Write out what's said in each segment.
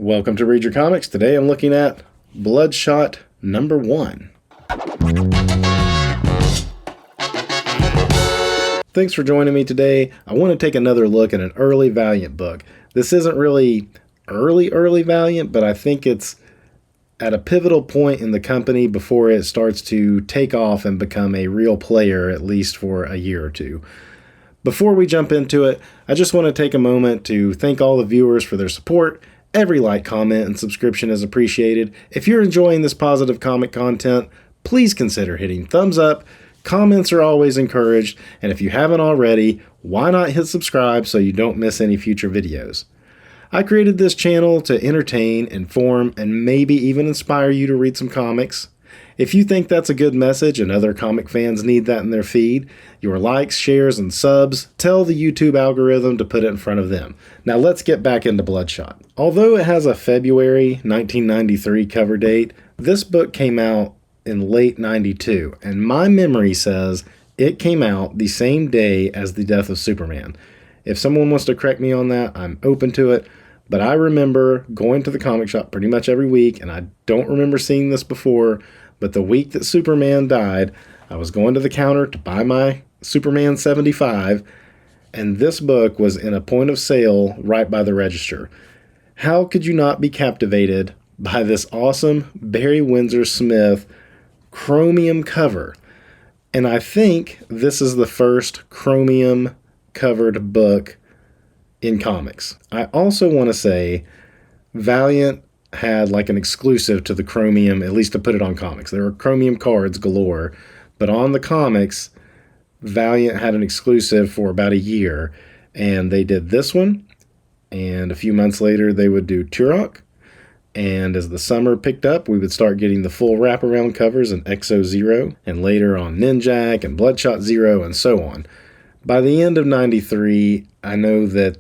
Welcome to Read Your Comics. Today I'm looking at Bloodshot #1. Thanks for joining me today. I want to take another look at an early Valiant book. This isn't really early Valiant, but I think it's at a pivotal point in the company before it starts to take off and become a real player, at least for a year or two. Before we jump into it, I just want to take a moment to thank all the viewers for their support. Every like, comment, and subscription is appreciated. If you're enjoying this positive comic content, please consider hitting thumbs up. Comments are always encouraged, and if you haven't already, why not hit subscribe so you don't miss any future videos. I created this channel to entertain, inform, and maybe even inspire you to read some comics. If you think that's a good message and other comic fans need that in their feed, your likes, shares, and subs tell the YouTube algorithm to put it in front of them. Now let's get back into Bloodshot. Although it has a February 1993 cover date, this book came out in late 92, and my memory says it came out the same day as the death of Superman. If someone wants to correct me on that, I'm open to it, but I remember going to the comic shop pretty much every week, and I don't remember seeing this before. But the week that Superman died, I was going to the counter to buy my Superman 75, and this book was in a point of sale right by the register. How could you not be captivated by this awesome Barry Windsor Smith chromium cover? And I think this is the first chromium covered book in comics. I also want to say Valiant had like an exclusive to the chromium, at least to put it on comics. There were chromium cards galore, but on the comics, Valiant had an exclusive for about a year, and they did this one, and a few months later they would do Turok, and as the summer picked up, we would start getting the full wraparound covers in Exo Zero, and later on Ninjak and Bloodshot Zero, and so on. By the end of 93, I know that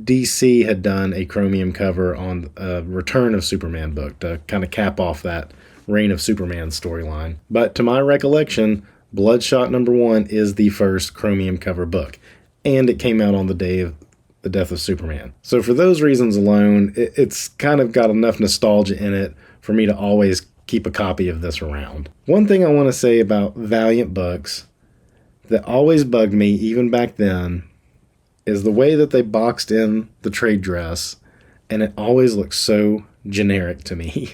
DC had done a chromium cover on a Return of Superman book to kind of cap off that Reign of Superman storyline. But to my recollection, Bloodshot #1 is the first chromium cover book, and it came out on the day of the death of Superman. So for those reasons alone, it's kind of got enough nostalgia in it for me to always keep a copy of this around. One thing I want to say about Valiant books that always bugged me, even back then, is the way that they boxed in the trade dress, and it always looked so generic to me.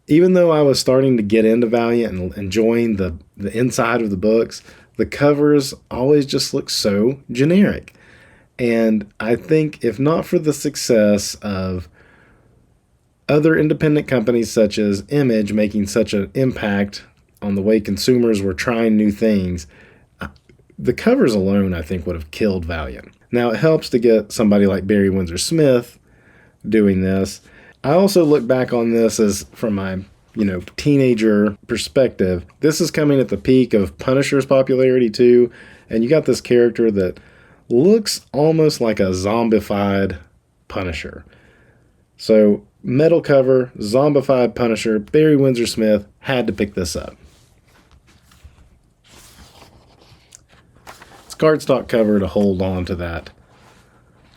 Even though I was starting to get into Valiant and enjoying the inside of the books, the covers always just looked so generic. And I think if not for the success of other independent companies such as Image making such an impact on the way consumers were trying new things, the covers alone, I think, would have killed Valiant. Now, it helps to get somebody like Barry Windsor Smith doing this. I also look back on this as from my, teenager perspective. This is coming at the peak of Punisher's popularity too, and you got this character that looks almost like a zombified Punisher. So, metal cover, zombified Punisher, Barry Windsor Smith had to pick this up. Cardstock cover to hold on to that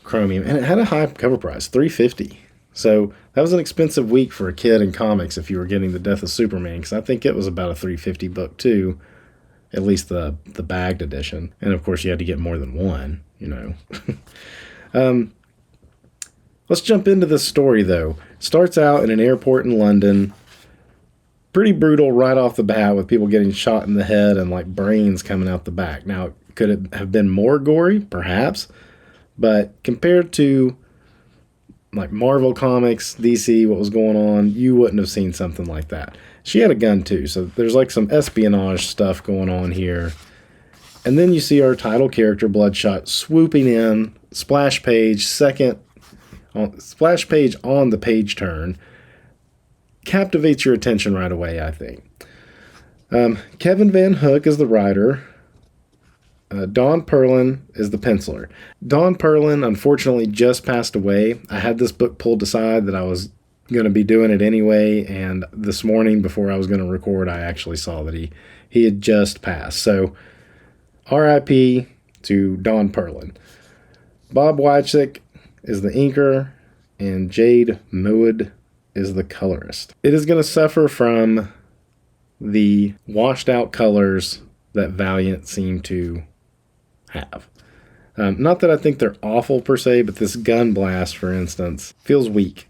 chromium, and it had a high cover price, $3.50. So that was an expensive week for a kid in comics if you were getting the Death of Superman, because I think it was about a $3.50 book too, at least the bagged edition. And of course you had to get more than one, Let's jump into this story though. Starts out in an airport in London. Pretty brutal right off the bat, with people getting shot in the head and like brains coming out the back. Now, could it have been more gory? Perhaps. But compared to like Marvel Comics, DC, what was going on, you wouldn't have seen something like that. She had a gun too, so there's like some espionage stuff going on here. And then you see our title character, Bloodshot, swooping in, splash page on the page turn. Captivates your attention right away, I think. Kevin Van Hook is the writer. Don Perlin is the penciler. Don Perlin, unfortunately, just passed away. I had this book pulled aside that I was going to be doing it anyway, and this morning, before I was going to record, I actually saw that he had just passed. So, R.I.P. to Don Perlin. Bob Wychick is the inker. and Jade Mood is the colorist. It is going to suffer from the washed out colors that Valiant seem to have. Not that I think they're awful per se, but this gun blast, for instance, feels weak.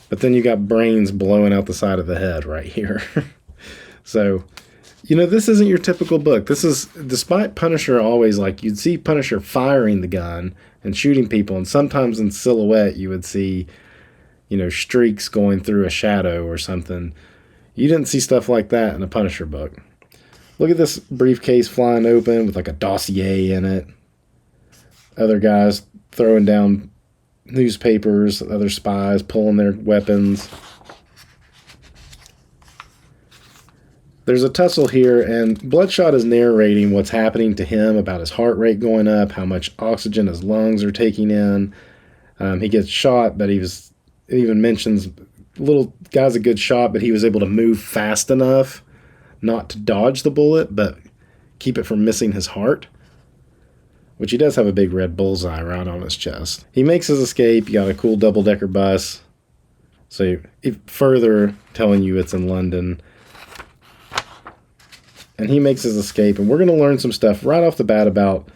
But then you got brains blowing out the side of the head right here. So, this isn't your typical book. This is, despite Punisher always, like, you'd see Punisher firing the gun and shooting people, and sometimes in silhouette you would see, streaks going through a shadow or something. You didn't see stuff like that in a Punisher book. Look at this briefcase flying open with like a dossier in it. Other guys throwing down newspapers, other spies pulling their weapons. There's a tussle here, and Bloodshot is narrating what's happening to him about his heart rate going up, how much oxygen his lungs are taking in. He gets shot, but it even mentions little guy's a good shot, but he was able to move fast enough not to dodge the bullet, but keep it from missing his heart. Which he does have a big red bullseye right on his chest. He makes his escape. You got a cool double-decker bus. So further telling you it's in London. And he makes his escape. And we're going to learn some stuff right off the bat about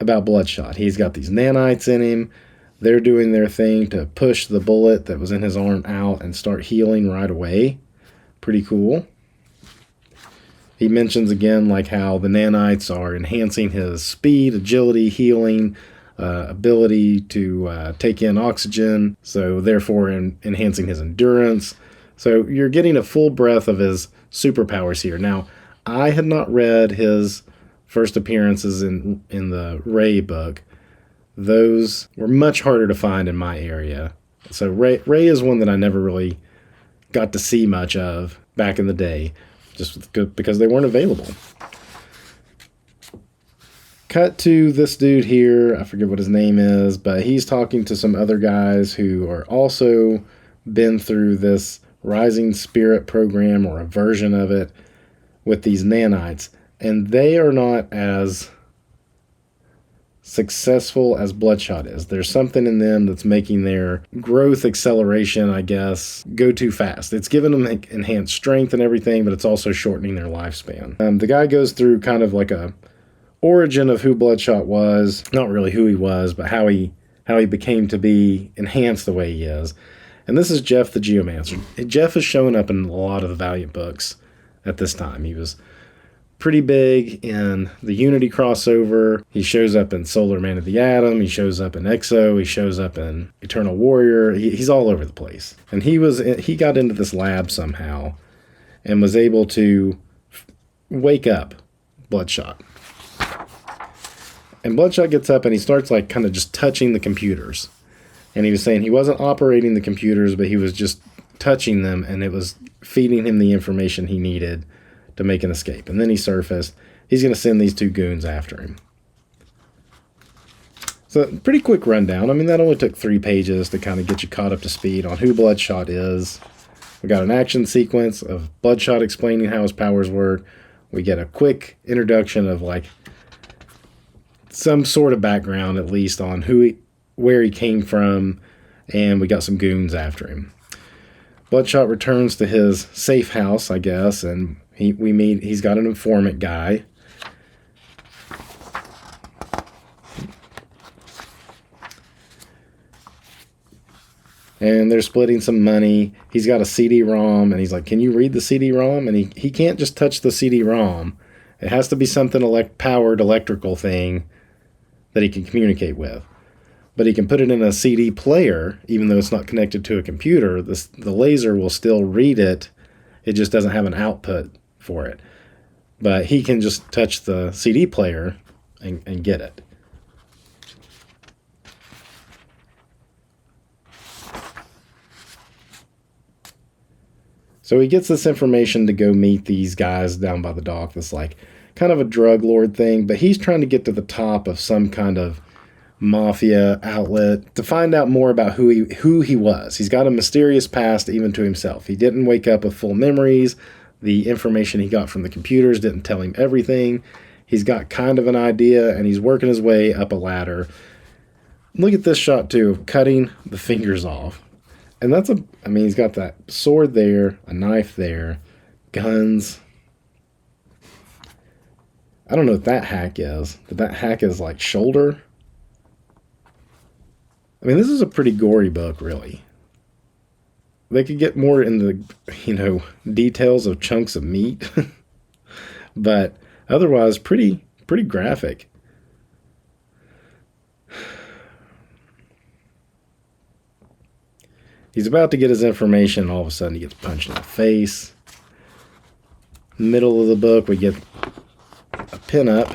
Bloodshot. He's got these nanites in him. They're doing their thing to push the bullet that was in his arm out and start healing right away. Pretty cool. He mentions again like how the nanites are enhancing his speed, agility, healing, ability to take in oxygen, so therefore enhancing his endurance. So you're getting a full breadth of his superpowers here. Now, I had not read his first appearances in the Ray book. Those were much harder to find in my area. So Ray is one that I never really got to see much of back in the day, just because they weren't available. Cut to this dude here. I forget what his name is, but he's talking to some other guys who are also been through this Rising Spirit program or a version of it with these nanites. And they are not as successful as Bloodshot is. There's something in them that's making their growth acceleration, I guess, go too fast. It's giving them enhanced strength and everything, but it's also shortening their lifespan. The guy goes through kind of like a origin of who Bloodshot was. Not really who he was, but how he became to be enhanced the way he is. And this is Jeff the Geomancer. Jeff is showing up in a lot of the Valiant books at this time. He was pretty big in the Unity crossover. He shows up in Solar Man of the Atom. He shows up in Exo. He shows up in Eternal Warrior. He's all over the place. And he got into this lab somehow and was able to wake up Bloodshot. And Bloodshot gets up and he starts like kind of just touching the computers. And he was saying he wasn't operating the computers, but he was just touching them, and it was feeding him the information he needed to make an escape. And then he surfaced. He's going to send these two goons after him. So, pretty quick rundown. I mean, that only took 3 pages to kind of get you caught up to speed on who Bloodshot is. We got an action sequence of Bloodshot explaining how his powers work. We get a quick introduction of, like, some sort of background, at least, on where he came from. And we got some goons after him. Bloodshot returns to his safe house, I guess, and he's got an informant guy. And they're splitting some money. He's got a CD-ROM, and he's like, can you read the CD-ROM? And he can't just touch the CD-ROM. It has to be something powered electrical thing that he can communicate with. But he can put it in a CD player, even though it's not connected to a computer. The laser will still read it. It just doesn't have an output for it. But he can just touch the CD player and get it. So he gets this information to go meet these guys down by the dock. That's like kind of a drug lord thing. But he's trying to get to the top of some kind of mafia outlet to find out more about who he was. He's got a mysterious past even to himself. He didn't wake up with full memories. The information he got from the computers didn't tell him everything. He's got kind of an idea, and he's working his way up a ladder. look at this shot too, of cutting the fingers off. And that's I mean, he's got that sword there, a knife there, guns. I don't know what that hack is. But that hack is like shoulder. I mean, this is a pretty gory book, really. They could get more in the, details of chunks of meat. But otherwise, pretty graphic. He's about to get his information, and all of a sudden he gets punched in the face. Middle of the book, we get a pin-up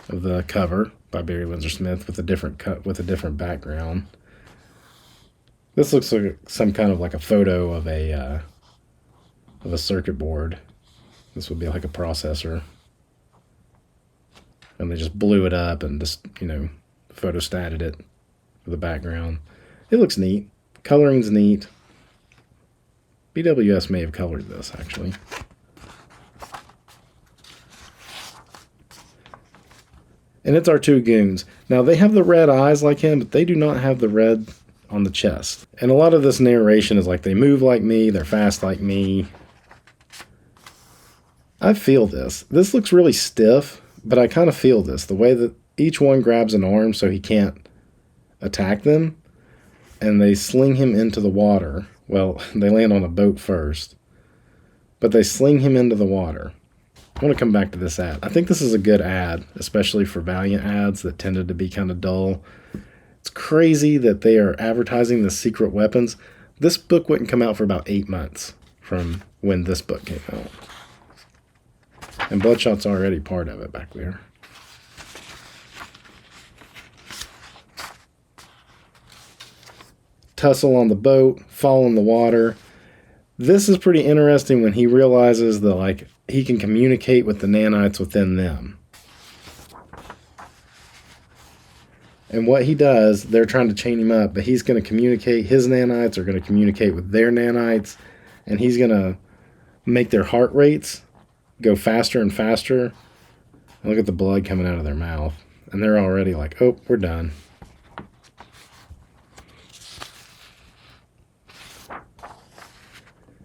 of the cover by Barry Windsor Smith with a different background. This looks like some kind of like a photo of a circuit board. This would be like a processor. And they just blew it up and just, photostated it for the background. It looks neat. Coloring's neat. BWS may have colored this, actually. And it's our two goons. Now, they have the red eyes like him, but they do not have the red on the chest. And a lot of this narration is like, they move like me, they're fast like me. I feel this. This looks really stiff, but I kind of feel this. The way that each one grabs an arm so he can't attack them, and they sling him into the water. Well, they land on a boat first, but they sling him into the water. I want to come back to this ad. I think this is a good ad, especially for Valiant ads that tended to be kind of dull. It's crazy that they are advertising the secret weapons. This book wouldn't come out for about 8 months from when this book came out. And Bloodshot's already part of it back there. Tussle on the boat, fall in the water. This is pretty interesting when he realizes that he can communicate with the nanites within them. And what he does, they're trying to chain him up, but he's going to communicate. His nanites are going to communicate with their nanites, and he's going to make their heart rates go faster and faster. And look at the blood coming out of their mouth. And they're already like, oh, we're done.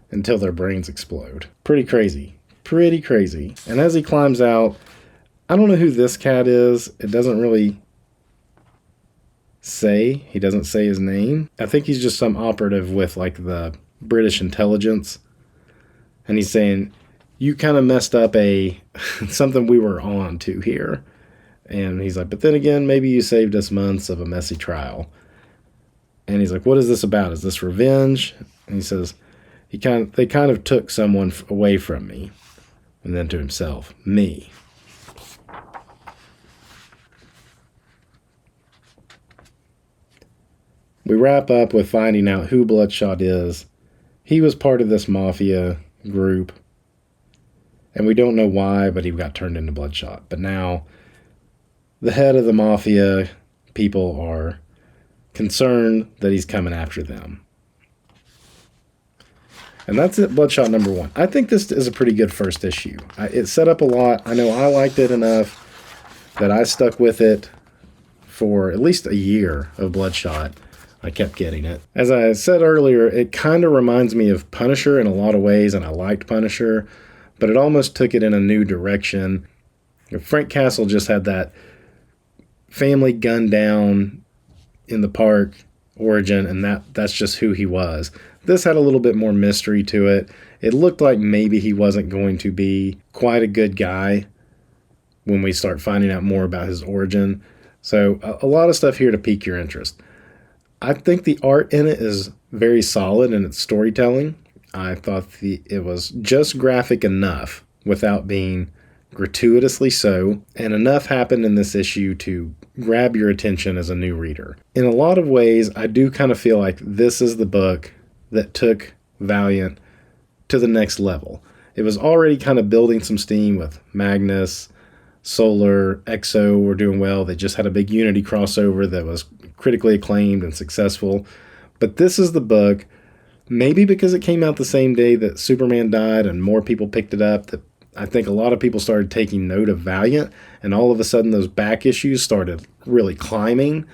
Until their brains explode. Pretty crazy. Pretty crazy. And as he climbs out, I don't know who this cat is. It doesn't really say. He doesn't say his name. I think he's just some operative with the British intelligence. And he's saying, you kind of messed up something we were on to here. And he's like, but then again, maybe you saved us months of a messy trial. And he's like, what is this about? Is this revenge? And he says, they kind of took someone away from me. And then to himself, me. We wrap up with finding out who Bloodshot is. He was part of this mafia group. And we don't know why, but he got turned into Bloodshot. But now, the head of the mafia people are concerned that he's coming after them. And that's it, Bloodshot number 1. I think this is a pretty good first issue. It set up a lot. I know I liked it enough that I stuck with it for at least a year of Bloodshot. I kept getting it. As I said earlier, it kind of reminds me of Punisher in a lot of ways, and I liked Punisher, but it almost took it in a new direction. Frank Castle just had that family gunned down in the park origin, and that's just who he was. This had a little bit more mystery to it. It looked like maybe he wasn't going to be quite a good guy when we start finding out more about his origin. So a lot of stuff here to pique your interest. I think the art in it is very solid in its storytelling. I thought it was just graphic enough without being gratuitously so, and enough happened in this issue to grab your attention as a new reader. In a lot of ways, I do kind of feel like this is the book that took Valiant to the next level. It was already kind of building some steam with Magnus, Solar, Exo were doing well. They just had a big Unity crossover that was critically acclaimed and successful. But this is the book, maybe because it came out the same day that Superman died and more people picked it up, that I think a lot of people started taking note of Valiant, and all of a sudden those back issues started really climbing.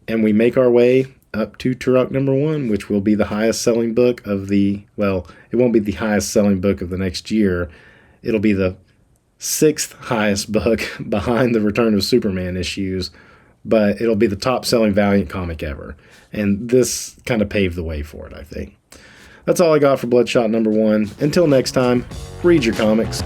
And we make our way up to Turok #1, which will be the highest selling book of the, well, it won't be the highest selling book of the next year. It'll be the 6th highest book behind the Return of Superman issues, but it'll be the top selling Valiant comic ever. And this kind of paved the way for it, I think. That's all I got for Bloodshot #1. Until next time, read your comics.